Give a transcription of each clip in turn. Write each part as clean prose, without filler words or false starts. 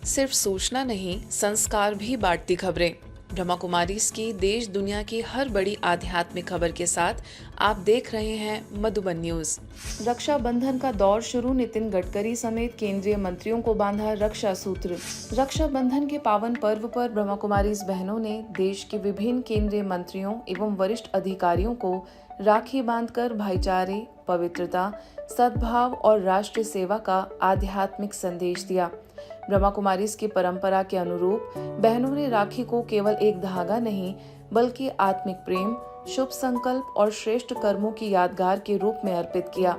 सिर्फ सूचना नहीं, संस्कार भी बांटती खबरें। ब्रह्मा कुमारीज की देश दुनिया की हर बड़ी आध्यात्मिक खबर के साथ आप देख रहे हैं मधुबन न्यूज। रक्षाबंधन का दौर शुरू, नितिन गडकरी समेत केंद्रीय मंत्रियों को बांधा रक्षा सूत्र। रक्षाबंधन के पावन पर्व पर ब्रह्मा कुमारीज बहनों ने देश के विभिन्न केंद्रीय मंत्रियों एवं वरिष्ठ अधिकारियों को राखी बांधकर भाईचारे, पवित्रता, सद्भाव और राष्ट्र सेवा का आध्यात्मिक संदेश दिया। ब्रह्मा कुमारीज की परंपरा के अनुरूप बहनों ने राखी को केवल एक धागा नहीं बल्कि आत्मिक प्रेम, शुभ संकल्प और श्रेष्ठ कर्मों की यादगार के रूप में अर्पित किया।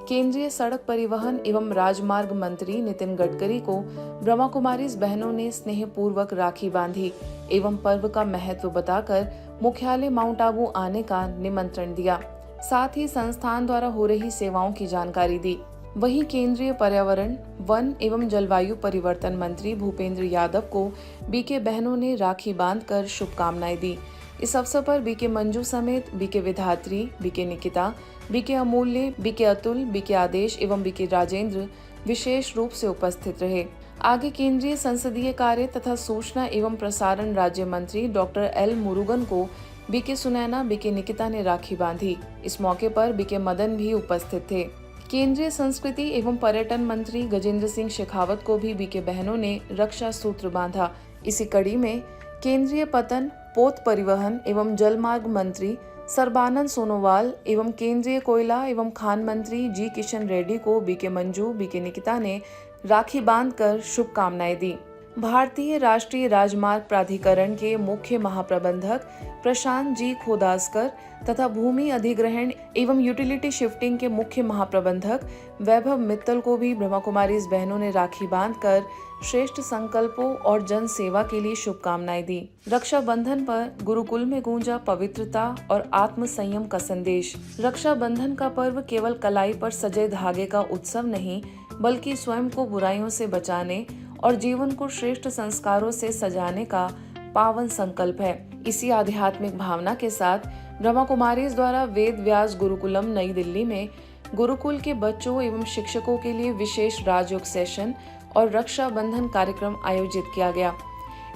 केंद्रीय सड़क परिवहन एवं राजमार्ग मंत्री नितिन गडकरी को ब्रह्मा कुमारीज बहनों ने स्नेहपूर्वक राखी बांधी एवं पर्व का महत्व बताकर मुख्यालय माउंट आबू आने का निमंत्रण दिया। साथ ही संस्थान द्वारा हो रही सेवाओं की जानकारी दी। वहीं केंद्रीय पर्यावरण, वन एवं जलवायु परिवर्तन मंत्री भूपेंद्र यादव को बीके बहनों ने राखी बांधकर शुभकामनाएं दी। इस अवसर पर बीके मंजू समेत BK Vidhatri, BK Nikita, BK अमूल्य, बीके अतुल, बीके आदेश एवं बीके राजेंद्र विशेष रूप से उपस्थित रहे। आगे केंद्रीय संसदीय कार्य तथा सूचना एवं प्रसारण राज्य मंत्री डॉक्टर एल मुरुगन को बीके सुनैना, बीके निकिता ने राखी बांधी। इस मौके पर बीके मदन भी उपस्थित थे। केंद्रीय संस्कृति एवं पर्यटन मंत्री गजेंद्र सिंह शेखावत को भी बीके बहनों ने रक्षा सूत्र बांधा। इसी कड़ी में केंद्रीय पतन, पोत परिवहन एवं जलमार्ग मंत्री सर्बानंद सोनोवाल एवं केंद्रीय कोयला एवं खान मंत्री जी किशन रेड्डी को बीके मंजू, बीके निकिता ने राखी बांधकर शुभकामनाएं दी। भारतीय राष्ट्रीय राजमार्ग प्राधिकरण के मुख्य महाप्रबंधक प्रशांत जी खोदासकर तथा भूमि अधिग्रहण एवं यूटिलिटी शिफ्टिंग के मुख्य महाप्रबंधक वैभव मित्तल को भी ब्रह्मा कुमारीज बहनों ने राखी बांधकर श्रेष्ठ संकल्पों और जन सेवा के लिए शुभकामनाएं दी। रक्षाबंधन पर गुरुकुल में गूंजा पवित्रता और आत्म संयम का संदेश। रक्षाबंधन का पर्व केवल कलाई पर सजे धागे का उत्सव नहीं बल्कि स्वयं को बुराइयों से बचाने और जीवन को श्रेष्ठ संस्कारों से सजाने का पावन संकल्प है। इसी आध्यात्मिक भावना के साथ ब्रह्मा कुमारीज द्वारा वेद व्यास गुरुकुलम नई दिल्ली में गुरुकुल के बच्चों एवं शिक्षकों के लिए विशेष राजयोग सेशन और रक्षाबंधन कार्यक्रम आयोजित किया गया।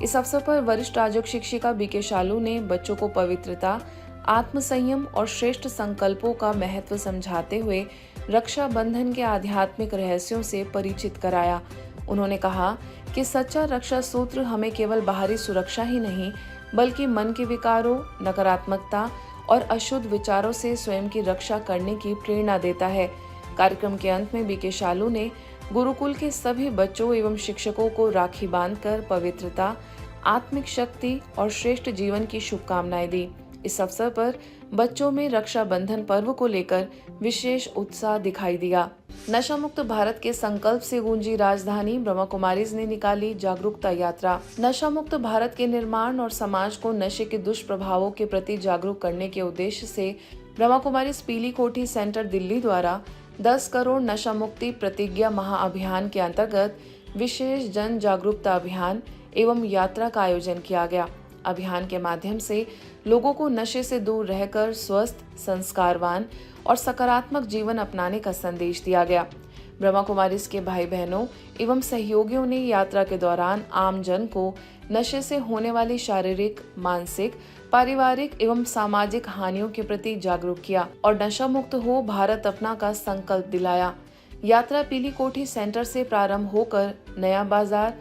इस अवसर पर वरिष्ठ राजयोग शिक्षिका बीके शालू ने बच्चों को पवित्रता, आत्म संयम और श्रेष्ठ संकल्पों का महत्व समझाते हुए रक्षाबंधन के आध्यात्मिक रहस्यों से परिचित कराया। उन्होंने कहा कि सच्चा रक्षा सूत्र हमें केवल बाहरी सुरक्षा ही नहीं बल्कि मन के विकारों, नकारात्मकता और अशुद्ध विचारों से स्वयं की रक्षा करने की प्रेरणा देता है। कार्यक्रम के अंत में बीके शालू ने गुरुकुल के सभी बच्चों एवं शिक्षकों को राखी बांधकर पवित्रता, आत्मिक शक्ति और श्रेष्ठ जीवन की शुभकामनाएं दी। इस अवसर पर बच्चों में रक्षाबंधन पर्व को लेकर विशेष उत्साह दिखाई दिया। नशा मुक्त भारत के संकल्प से गूंजी राजधानी, ब्रह्मा कुमारीज ने निकाली जागरूकता यात्रा। नशा मुक्त भारत के निर्माण और समाज को नशे के दुष्प्रभावों के प्रति जागरूक करने के उद्देश्य से ब्रह्मा कुमारीज पीली कोठी सेंटर दिल्ली द्वारा 10 करोड़ नशा मुक्ति प्रतिज्ञा महाअभियान के अंतर्गत विशेष जन जागरूकता अभियान एवं यात्रा का आयोजन किया गया। अभियान के माध्यम से लोगों को नशे से दूर रहकर स्वस्थ, संस्कारवान और सकारात्मक जीवन अपनाने का संदेश दिया गया। ब्रह्मा कुमारीज के भाई बहनों एवं सहयोगियों ने यात्रा के दौरान आम जन को नशे से होने वाली शारीरिक, मानसिक, पारिवारिक एवं सामाजिक हानियों के प्रति जागरूक किया और नशा मुक्त हो भारत अपना का संकल्प दिलाया। यात्रा पीली कोठी सेंटर से प्रारंभ होकर नया बाजार,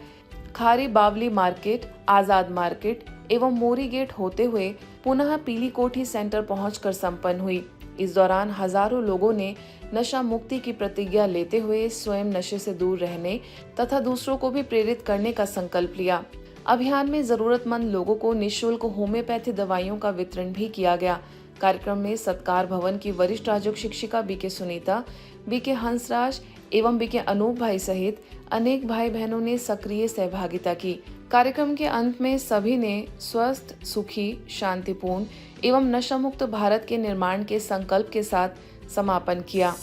खारी बावली मार्केट, आजाद मार्केट एवं मोरी गेट होते हुए पुनः पीली कोठी सेंटर पहुंचकर संपन्न हुई। इस दौरान हजारों लोगों ने नशा मुक्ति की प्रतिज्ञा लेते हुए स्वयं नशे से दूर रहने तथा दूसरों को भी प्रेरित करने का संकल्प लिया। अभियान में जरूरतमंद लोगों को निःशुल्क होम्योपैथी दवाइयों का वितरण भी किया गया। कार्यक्रम में सत्कार भवन की वरिष्ठ राजयोग शिक्षिका बीके सुनीता, बीके हंसराज एवं बीके अनूप भाई सहित अनेक भाई बहनों ने सक्रिय सहभागिता की। कार्यक्रम के अंत में सभी ने स्वस्थ, सुखी, शांतिपूर्ण एवं नशा मुक्त भारत के निर्माण के संकल्प के साथ समापन किया।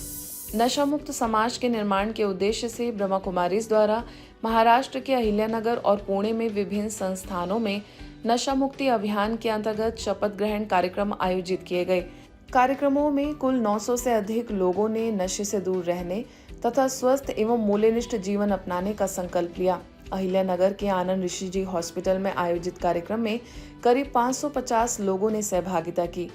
नशा मुक्त समाज के निर्माण के उद्देश्य से ब्रह्मा कुमारीज द्वारा महाराष्ट्र के अहिल्यानगर और पुणे में विभिन्न संस्थानों में नशा मुक्ति अभियान के अंतर्गत शपथ ग्रहण कार्यक्रम आयोजित किए गए। कार्यक्रमों में कुल 900 से अधिक लोगों ने नशे से दूर रहने तथा स्वस्थ एवं मूल्यनिष्ठ जीवन अपनाने का संकल्प लिया। अहिल्यानगर के आनंद ऋषि जी हॉस्पिटल में आयोजित कार्यक्रम में करीब 550 लोगों ने सहभागिता की।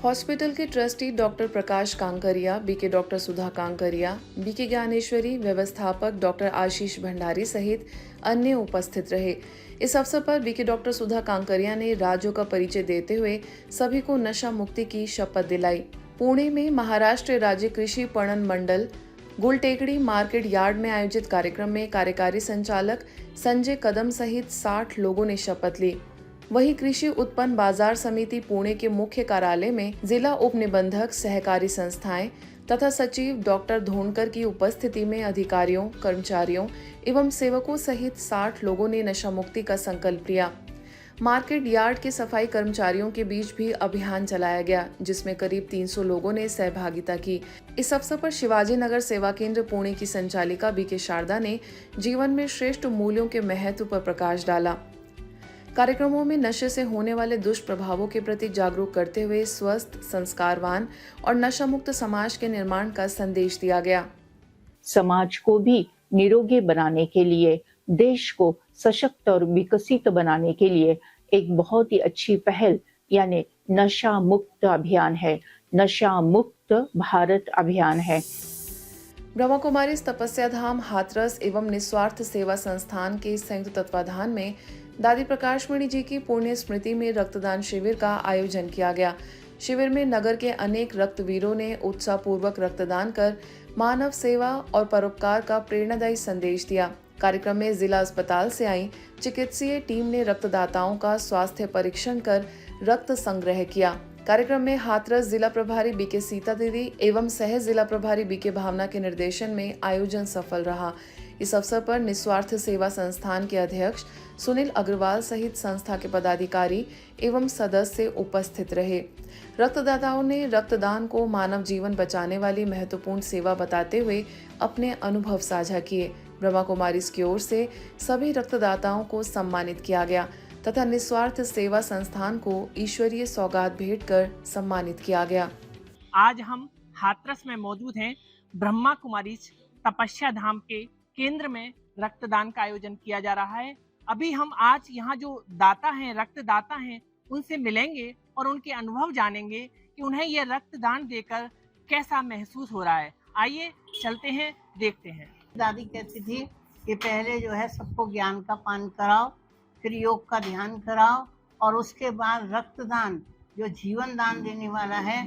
हॉस्पिटल के ट्रस्टी डॉक्टर प्रकाश कांकरिया, बीके डॉक्टर सुधा कांकरिया, बीके ज्ञानेश्वरी, व्यवस्थापक डॉक्टर आशीष भंडारी सहित अन्य उपस्थित रहे। इस अवसर पर बीके डॉक्टर सुधा कांकरिया ने राज्यों का परिचय देते हुए सभी को नशा मुक्ति की शपथ दिलाई। पुणे में महाराष्ट्र राज्य कृषि पणन मंडल गुलटेकड़ी मार्केट यार्ड में आयोजित कार्यक्रम में कार्यकारी संचालक संजय कदम सहित 60 लोगों ने शपथ ली। वहीं कृषि उत्पन्न बाजार समिति पुणे के मुख्य कार्यालय में जिला उप निबंधक, सहकारी संस्थाएं तथा सचिव डॉक्टर धोनकर की उपस्थिति में अधिकारियों, कर्मचारियों एवं सेवकों सहित 60 लोगों ने नशा मुक्ति का संकल्प लिया। मार्केट यार्ड के सफाई कर्मचारियों के बीच भी अभियान चलाया गया, जिसमें करीब 300 लोगों ने सहभागिता की। इस अवसर पर शिवाजी नगर सेवा केंद्र पुणे की संचालिका बीके शारदा ने जीवन में श्रेष्ठ मूल्यों के महत्व पर प्रकाश डाला। कार्यक्रमों में नशे से होने वाले दुष्प्रभावों के प्रति जागरूक करते हुए स्वस्थ, संस्कारवान और नशा मुक्त समाज के निर्माण का संदेश दिया गया। समाज को भी निरोगी बनाने के लिए, देश को सशक्त और विकसित बनाने के लिए एक बहुत ही अच्छी पहल यानी नशा मुक्त अभियान है। नशा मुक्त भारत अभियान है। ब्रह्मा कुमारी तपस्या धाम हाथरस एवं निस्वार्थ सेवा संस्थान के संयुक्त तत्वाधान में दादी प्रकाशमणि जी की पुण्य स्मृति में रक्तदान शिविर का आयोजन किया गया। शिविर में नगर के अनेक रक्तवीरों ने उत्साहपूर्वक रक्तदान कर मानव सेवा और परोपकार का प्रेरणादायी संदेश दिया। कार्यक्रम में जिला अस्पताल से आई चिकित्सीय टीम ने रक्तदाताओं का स्वास्थ्य परीक्षण कर रक्त संग्रह किया। कार्यक्रम में हाथरस जिला प्रभारी बीके सीता दीदी एवं सह जिला प्रभारी बीके भावना के निर्देशन में आयोजन सफल रहा। इस अवसर पर निस्वार्थ सेवा संस्थान के अध्यक्ष सुनील अग्रवाल सहित संस्था के पदाधिकारी एवं सदस्य उपस्थित रहे। रक्तदाताओं ने रक्तदान को मानव जीवन बचाने वाली महत्वपूर्ण सेवा बताते हुए अपने अनुभव साझा किए। ब्रह्मा कुमारी की ओर से सभी रक्तदाताओं को सम्मानित किया गया तथा निस्वार्थ सेवा संस्थान को ईश्वरीय सौगात भेंट कर सम्मानित किया गया। आज हम हाथरस में मौजूद हैं। ब्रह्मा कुमारी तपस्या धाम के केंद्र में रक्तदान का आयोजन किया जा रहा है। अभी हम आज यहाँ जो दाता हैं, रक्तदाता हैं, उनसे मिलेंगे और उनके अनुभव जानेंगे कि उन्हें यह रक्तदान देकर कैसा महसूस हो रहा है। आइए चलते हैं, देखते हैं। दादी कहती थी कि पहले जो है सबको ज्ञान का पान कराओ, फिर योग का ध्यान कराओ और उसके बाद रक्तदान जो जीवन दान देने वाला है,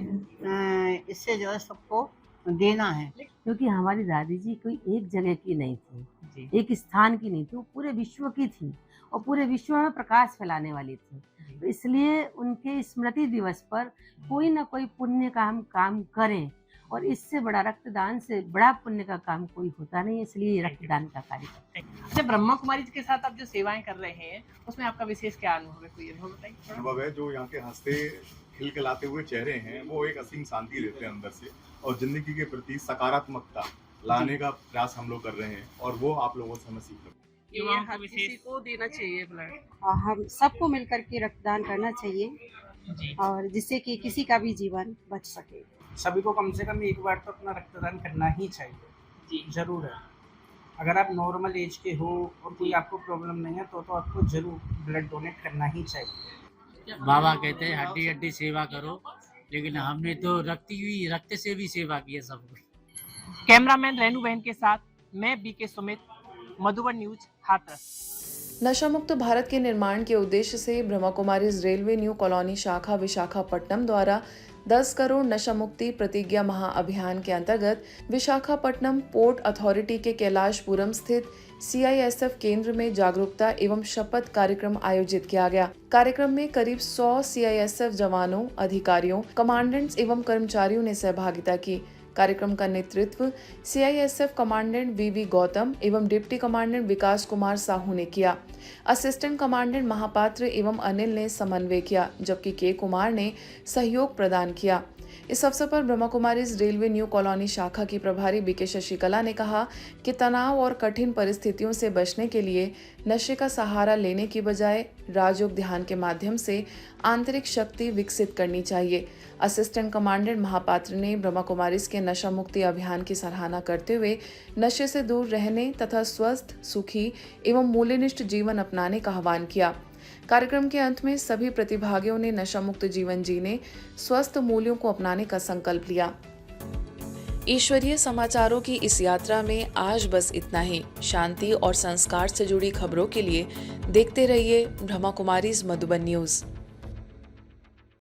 इससे जो है सबको देना है। क्योंकि हमारी दादी जी कोई एक जगह की नहीं थी, एक स्थान की नहीं थी, वो पूरे विश्व की थी और पूरे विश्व में प्रकाश फैलाने वाली थी। तो इसलिए उनके स्मृति दिवस पर कोई ना कोई पुण्य का हम काम करें और इससे बड़ा रक्तदान से बड़ा पुण्य का काम कोई होता नहीं, इसलिए रक्तदान का कार्य करते हैं। अच्छा, ब्रह्मा कुमारी के साथ आप जो सेवाएं कर रहे हैं उसमें आपका विशेष क्या अनुभव है? कोई अनुभव बताइए। अनुभव है, जो यहाँ के हंसते खिलखिलाते हुए चेहरे हैं वो एक असीम शांति देते हैं अंदर से और जिंदगी के प्रति सकारात्मकता लाने का प्रयास हम लोग कर रहे हैं और वो आप लोगों से हमें सीख रहे हैं। ये हर किसी को देना चाहिए ब्लड, हम सबको मिलकर के रक्तदान करना चाहिए और जिससे कि किसी का भी जीवन बच सके। सभी को कम से कम एक बार तो अपना रक्तदान करना ही चाहिए। जरूर है। अगर आप नॉर्मल एज के हो और कोई आपको प्रॉब्लम नहीं है तो आपको जरूर ब्लड डोनेट करना ही चाहिए। बाबा कहते हैं हड्डी हड्डी सेवा करो, लेकिन हमने तो रक्त से भी सेवा की है सबको। कैमरामैन रेनू बहन के साथ मैं बीके सुमित, मधुबन न्यूज, हाथरस। नशा मुक्त भारत के निर्माण के उद्देश्य से Brahma Kumari railway new colony शाखा विशाखापट्टनम द्वारा 10 करोड़ नशा मुक्ति प्रतिज्ञा महाअभियान के अंतर्गत विशाखापट्टनम पोर्ट अथॉरिटी के कैलाशपुरम स्थित CISF केंद्र में जागरूकता एवं शपथ कार्यक्रम आयोजित किया गया। कार्यक्रम में करीब 100 CISF जवानों, अधिकारियों, कमांडेंट्स एवं कर्मचारियों ने सहभागिता की। कार्यक्रम का नेतृत्व CISF कमांडेंट VV गौतम एवं डिप्टी कमांडेंट विकास कुमार साहू ने किया। असिस्टेंट कमांडेंट महापात्र एवं अनिल ने समन्वय किया, जबकि के कुमार ने सहयोग प्रदान किया। इस अवसर पर Brahma Kumaris railway new colony शाखा की प्रभारी बीके शशिकला ने कहा कि तनाव और कठिन परिस्थितियों से बचने के लिए नशे का सहारा लेने की बजाय राजयोग ध्यान के माध्यम से आंतरिक शक्ति विकसित करनी चाहिए। असिस्टेंट कमांडेंट महापात्र ने ब्रह्मा कुमारीज के नशा मुक्ति अभियान की सराहना करते हुए नशे से दूर रहने तथा स्वस्थ, सुखी एवं मूल्यनिष्ठ जीवन अपनाने का आह्वान किया। कार्यक्रम के अंत में सभी प्रतिभागियों ने नशा मुक्त जीवन जीने, स्वस्थ मूल्यों को अपनाने का संकल्प लिया। ईश्वरीय समाचारों की इस यात्रा में आज बस इतना ही। शांति और संस्कार से जुड़ी खबरों के लिए देखते रहिए ब्रह्मा कुमारीज मधुबन न्यूज।